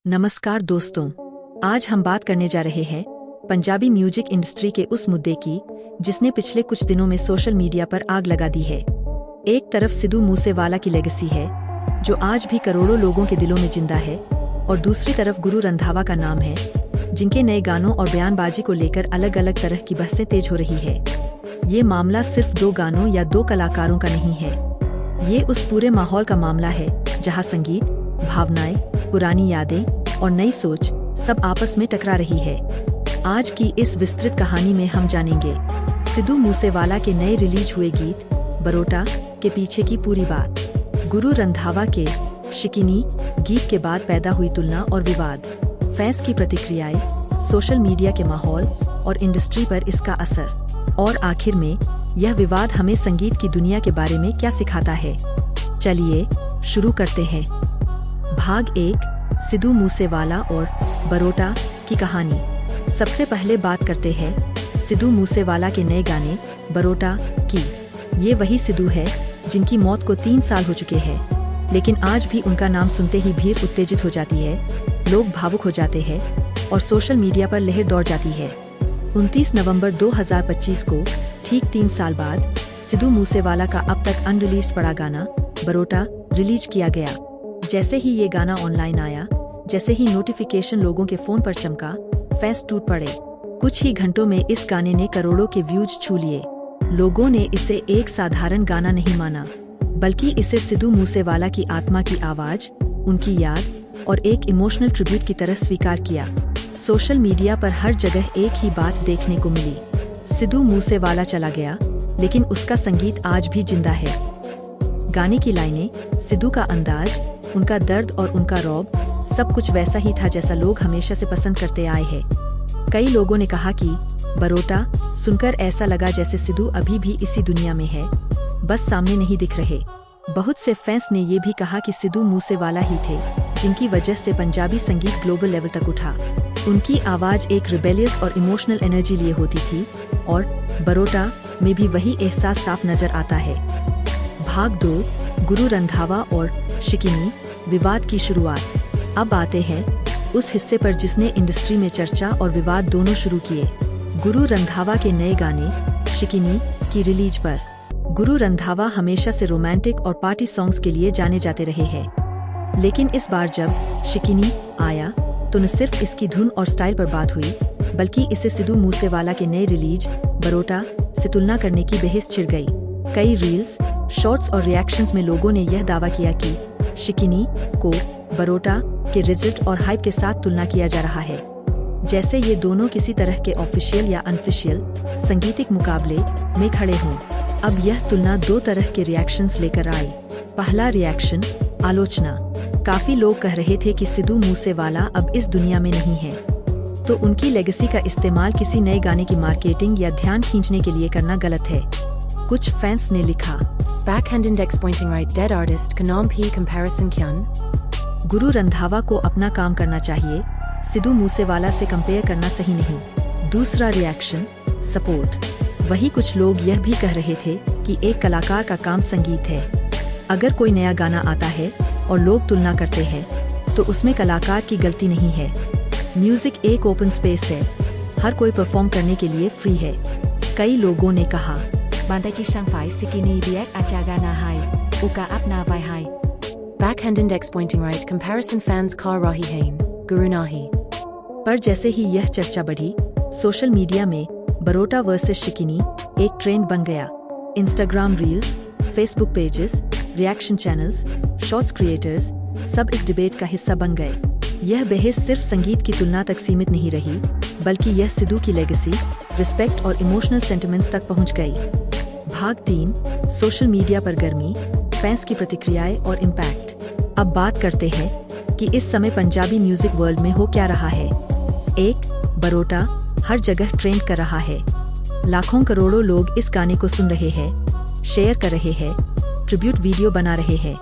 नमस्कार दोस्तों, आज हम बात करने जा रहे हैं पंजाबी म्यूजिक इंडस्ट्री के उस मुद्दे की जिसने पिछले कुछ दिनों में सोशल मीडिया पर आग लगा दी है। एक तरफ सिद्धू मूसेवाला की लेगेसी है जो आज भी करोड़ों लोगों के दिलों में जिंदा है, और दूसरी तरफ गुरु रंधावा का नाम है जिनके नए गानों और बयानबाजी को लेकर अलग अलग तरह की बहसें तेज हो रही है। ये मामला सिर्फ दो गानों या दो कलाकारों का नहीं है, ये उस पूरे माहौल का मामला है जहाँ संगीत, भावनाएं, पुरानी यादें और नई सोच सब आपस में टकरा रही है। आज की इस विस्तृत कहानी में हम जानेंगे सिद्धू मूसेवाला के नए रिलीज हुए गीत बरोटा के पीछे की पूरी बात, गुरु रंधावा के शिकिनी गीत के बाद पैदा हुई तुलना और विवाद, फैंस की प्रतिक्रियाएं, सोशल मीडिया के माहौल और इंडस्ट्री पर इसका असर, और आखिर में यह विवाद हमें संगीत की दुनिया के बारे में क्या सिखाता है। चलिए शुरू करते हैं। भाग 1, सिद्धू मूसेवाला और बरोटा की कहानी। सबसे पहले बात करते हैं सिद्धू मूसेवाला के नए गाने बरोटा की। ये वही सिद्धू है जिनकी मौत को 3 साल हो चुके हैं, लेकिन आज भी उनका नाम सुनते ही भीड़ उत्तेजित हो जाती है, लोग भावुक हो जाते हैं और सोशल मीडिया पर लहर दौड़ जाती है। 29 नवंबर 2025 को ठीक 3 साल बाद सिद्धू मूसेवाला का अब तक अनरिलीज्ड पड़ा गाना बरोटा रिलीज किया गया। जैसे ही ये गाना ऑनलाइन आया, जैसे ही नोटिफिकेशन लोगों के फोन पर चमका, फैंस टूट पड़े। कुछ ही घंटों में इस गाने ने करोड़ों के व्यूज छू लिए। लोगों ने इसे एक साधारण गाना नहीं माना, बल्कि इसे सिद्धू मूसेवाला की आत्मा की आवाज, उनकी याद और एक इमोशनल ट्रिब्यूट की तरह स्वीकार किया। सोशल मीडिया पर हर जगह एक ही बात देखने को मिली, सिद्धू मूसेवाला चला गया, लेकिन उसका संगीत आज भी जिंदा है। गाने की लाइनें, सिद्धू का अंदाज, उनका दर्द और उनका रौब, सब कुछ वैसा ही था जैसा लोग हमेशा से पसंद करते आए हैं। कई लोगों ने कहा कि बरोटा सुनकर ऐसा लगा जैसे सिद्धू अभी भी इसी दुनिया में है, बस सामने नहीं दिख रहे। बहुत से फैंस ने ये भी कहा कि सिद्धू मूसेवाला ही थे जिनकी वजह से पंजाबी संगीत ग्लोबल लेवल तक उठा। उनकी आवाज एक रिबेलियस और इमोशनल एनर्जी लिए होती थी, और बरोटा में भी वही एहसास साफ नजर आता है। भाग 2, गुरु रंधावा और शिकिनी विवाद की शुरुआत। अब आते हैं उस हिस्से पर जिसने इंडस्ट्री में चर्चा और विवाद दोनों शुरू किए, गुरु रंधावा के नए गाने शिकिनी की रिलीज पर। गुरु रंधावा हमेशा से रोमांटिक और पार्टी सॉन्ग्स के लिए जाने जाते रहे हैं, लेकिन इस बार जब शिकिनी आया तो न सिर्फ इसकी धुन और स्टाइल पर बात हुई, बल्कि इसे सिद्धू मूसेवाला के नए रिलीज बरोटा से तुलना करने की बहस छिड़ गई। कई रील्स, शॉर्ट्स और रिएक्शंस में लोगों ने यह दावा किया कि शिकिनी को बरोटा के रिजल्ट और हाइप के साथ तुलना किया जा रहा है, जैसे ये दोनों किसी तरह के ऑफिशियल या अनऑफिशियल संगीतिक मुकाबले में खड़े हों। अब यह तुलना दो तरह के रिएक्शंस लेकर आई। पहला रिएक्शन, आलोचना। काफी लोग कह रहे थे कि सिद्धू मूसेवाला अब इस दुनिया में नहीं है, तो उनकी लेगेसी का इस्तेमाल किसी नए गाने की मार्केटिंग या ध्यान खींचने के लिए करना गलत है। कुछ फैंस ने लिखा, Backhand index pointing right, dead artist Kanam P comparison kyan? Guru Randhawa को अपना काम करना चाहिए, सिद्धू मूसेवाला से कंपेयर करना सही नहीं। दूसरा रिएक्शन, सपोर्ट। वही कुछ लोग यह भी कह रहे थे कि एक कलाकार का काम संगीत है। अगर कोई नया गाना आता है और लोग तुलना करते हैं, तो उसमें कलाकार की गलती नहीं है। म्यूजिक एक ओपन स्पेस है, हर कोई परफॉर्म करने के लिए फ्री है। कई लोगों ने कहा, Bantai ki sang phải Sikini biak achaga na hai, uka apna vai hai. Backhand index pointing right, comparison fans kar rahi hain, Guru nahi. पर जैसे ही यह चर्चा बढ़ी, सोशल मीडिया में बरोटा वर्सेस शिकिनी एक ट्रेंड बन गया। Instagram reels, Facebook pages, reaction channels, shorts creators सब इस डिबेट का हिस्सा बन गए। यह बहस सिर्फ संगीत की तुलना तक सीमित नहीं रही, बल्कि यह सिद्धू की लेगेसी, रिस्पेक्ट और इमोशनल सेंटिमेंट्स तक पहुंच गई। भाग 3, सोशल मीडिया पर गर्मी, फैंस की प्रतिक्रियाएं और इम्पैक्ट। अब बात करते हैं कि इस समय पंजाबी म्यूजिक वर्ल्ड में हो क्या रहा है। 1, बरोटा हर जगह ट्रेंड कर रहा है। लाखों करोड़ों लोग इस गाने को सुन रहे हैं, शेयर कर रहे हैं, ट्रिब्यूट वीडियो बना रहे हैं।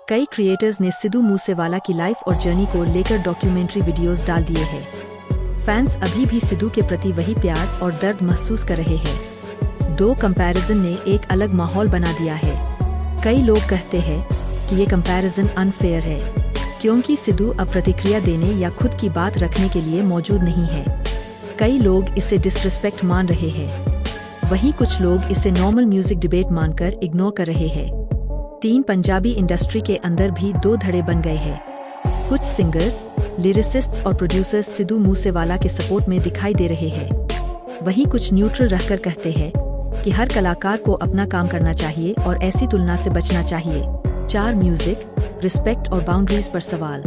कई क्रिएटर्स ने सिद्धू मूसेवाला की लाइफ और जर्नी को लेकर डॉक्यूमेंट्री वीडियोस डाल दिए हैं। फैंस अभी भी सिद्धू के प्रति वही प्यार और दर्द महसूस कर रहे हैं। दो कंपैरिजन ने एक अलग माहौल बना दिया है। कई लोग कहते हैं कि ये कंपैरिजन अनफेयर है, क्योंकि सिद्धू अब प्रतिक्रिया देने या खुद की बात रखने के लिए मौजूद नहीं है। कई लोग इसे डिसरिस्पेक्ट मान रहे हैं, वहीं कुछ लोग इसे नॉर्मल म्यूजिक डिबेट मानकर इग्नोर कर रहे हैं। पंजाबी इंडस्ट्री के अंदर भी दो धड़े बन गए हैं। कुछ सिंगर्स, लिरिसिस्ट्स और प्रोड्यूसर्स सिद्धू मूसेवाला के सपोर्ट में दिखाई दे रहे हैं, वहीं कुछ न्यूट्रल रहकर कहते हैं कि हर कलाकार को अपना काम करना चाहिए और ऐसी तुलना से बचना चाहिए। 4 म्यूजिक, रिस्पेक्ट और बाउंड्रीज पर सवाल।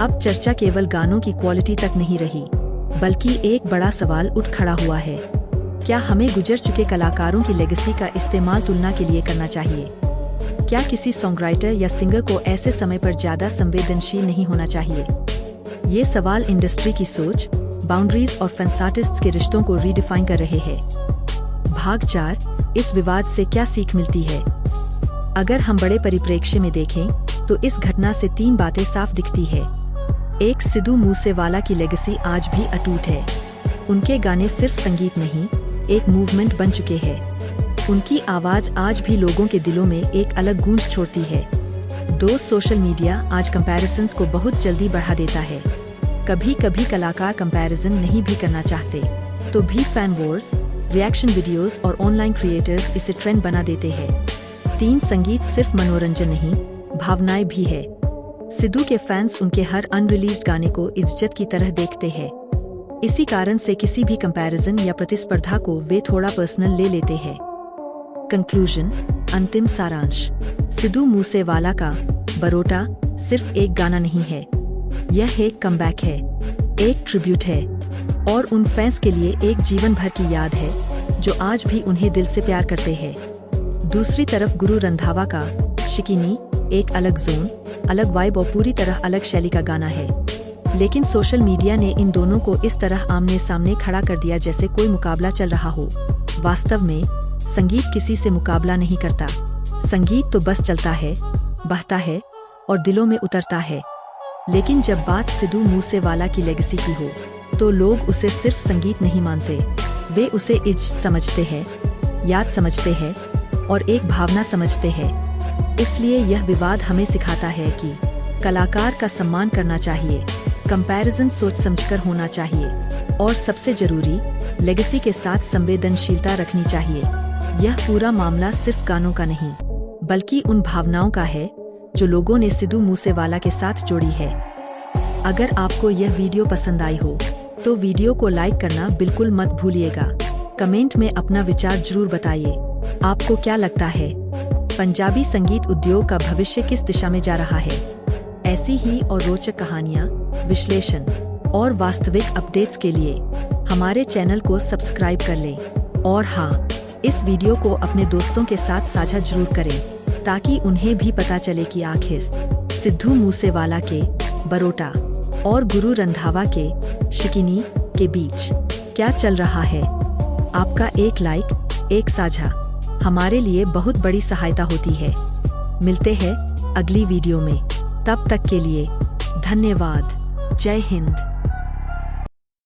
अब चर्चा केवल गानों की क्वालिटी तक नहीं रही, बल्कि एक बड़ा सवाल उठ खड़ा हुआ है। क्या हमें गुजर चुके कलाकारों की लेगेसी का इस्तेमाल तुलना के लिए करना चाहिए? क्या किसी सॉन्गराइटर या सिंगर को ऐसे समय पर ज्यादा संवेदनशील नहीं होना चाहिए? ये सवाल इंडस्ट्री की सोच, बाउंड्रीज और फैंस आर्टिस्ट्स के रिश्तों को रीडिफाइन कर रहे हैं। भाग 4, इस विवाद से क्या सीख मिलती है? अगर हम बड़े परिप्रेक्ष्य में देखें तो इस घटना से 3 बातें साफ दिखती है। 1, सिद्धू मूसेवाला की लेगेसी आज भी अटूट है। उनके गाने सिर्फ संगीत नहीं, एक मूवमेंट बन चुके हैं। उनकी आवाज आज भी लोगों के दिलों में एक अलग गूंज छोड़ती है। 2, सोशल मीडिया आज कंपैरिजन्स को बहुत जल्दी बढ़ा देता है। कभी कभी कलाकार कंपैरिजन नहीं भी करना चाहते, तो भी फैन वॉर्स, रिएक्शन वीडियोस और ऑनलाइन क्रिएटर्स इसे ट्रेंड बना देते हैं। 3, संगीत सिर्फ मनोरंजन नहीं, भावनाएं भी है। सिद्धू के फैंस उनके हर अनरिलीज्ड गाने को इज्जत की तरह देखते हैं। इसी कारण से किसी भी कंपैरिजन या प्रतिस्पर्धा को वे थोड़ा पर्सनल ले लेते हैं। कंक्लूजन, अंतिम सारांश। सिद्धू मूसेवाला का बरोटा सिर्फ एक गाना नहीं है, यह एक कमबैक है, एक ट्रिब्यूट है और उन फैंस के लिए एक जीवन भर की याद है जो आज भी उन्हें दिल से प्यार करते हैं। दूसरी तरफ गुरु रंधावा का शिकीनी एक अलग जोन, अलग वाइब और पूरी तरह अलग शैली का गाना है। लेकिन सोशल मीडिया ने इन दोनों को इस तरह आमने सामने खड़ा कर दिया जैसे कोई मुकाबला चल रहा हो। वास्तव में संगीत किसी से मुकाबला नहीं करता। संगीत तो बस चलता है, बहता है और दिलों में उतरता है। लेकिन जब बात सिद्धू मूसेवाला की लेगेसी की हो तो लोग उसे सिर्फ संगीत नहीं मानते, वे उसे इज्जत समझते हैं, याद समझते हैं और एक भावना समझते हैं। इसलिए यह विवाद हमें सिखाता है कि कलाकार का सम्मान करना चाहिए, कंपैरिजन सोच समझकर होना चाहिए और सबसे जरूरी लेगेसी के साथ संवेदनशीलता रखनी चाहिए। यह पूरा मामला सिर्फ गानों का नहीं, बल्कि उन भावनाओं का है जो लोगों ने सिद्धू मूसेवाला के साथ जोड़ी है। अगर आपको यह वीडियो पसंद आई हो तो वीडियो को लाइक करना बिल्कुल मत भूलिएगा। कमेंट में अपना विचार जरूर बताइए। आपको क्या लगता है, पंजाबी संगीत उद्योग का भविष्य किस दिशा में जा रहा है? ऐसी ही और रोचक कहानियाँ, विश्लेषण और वास्तविक अपडेट्स के लिए हमारे चैनल को सब्सक्राइब कर लें। और हाँ, इस वीडियो को अपने दोस्तों के साथ साझा जरूर करें ताकि उन्हें भी पता चले कि आखिर सिद्धू मूसेवाला के बरोटा और गुरु रंधावा के शिकीनी के बीच क्या चल रहा है। आपका एक लाइक, एक साझा हमारे लिए बहुत बड़ी सहायता होती है। मिलते हैं अगली वीडियो में, तब तक के लिए धन्यवाद। जय हिंद।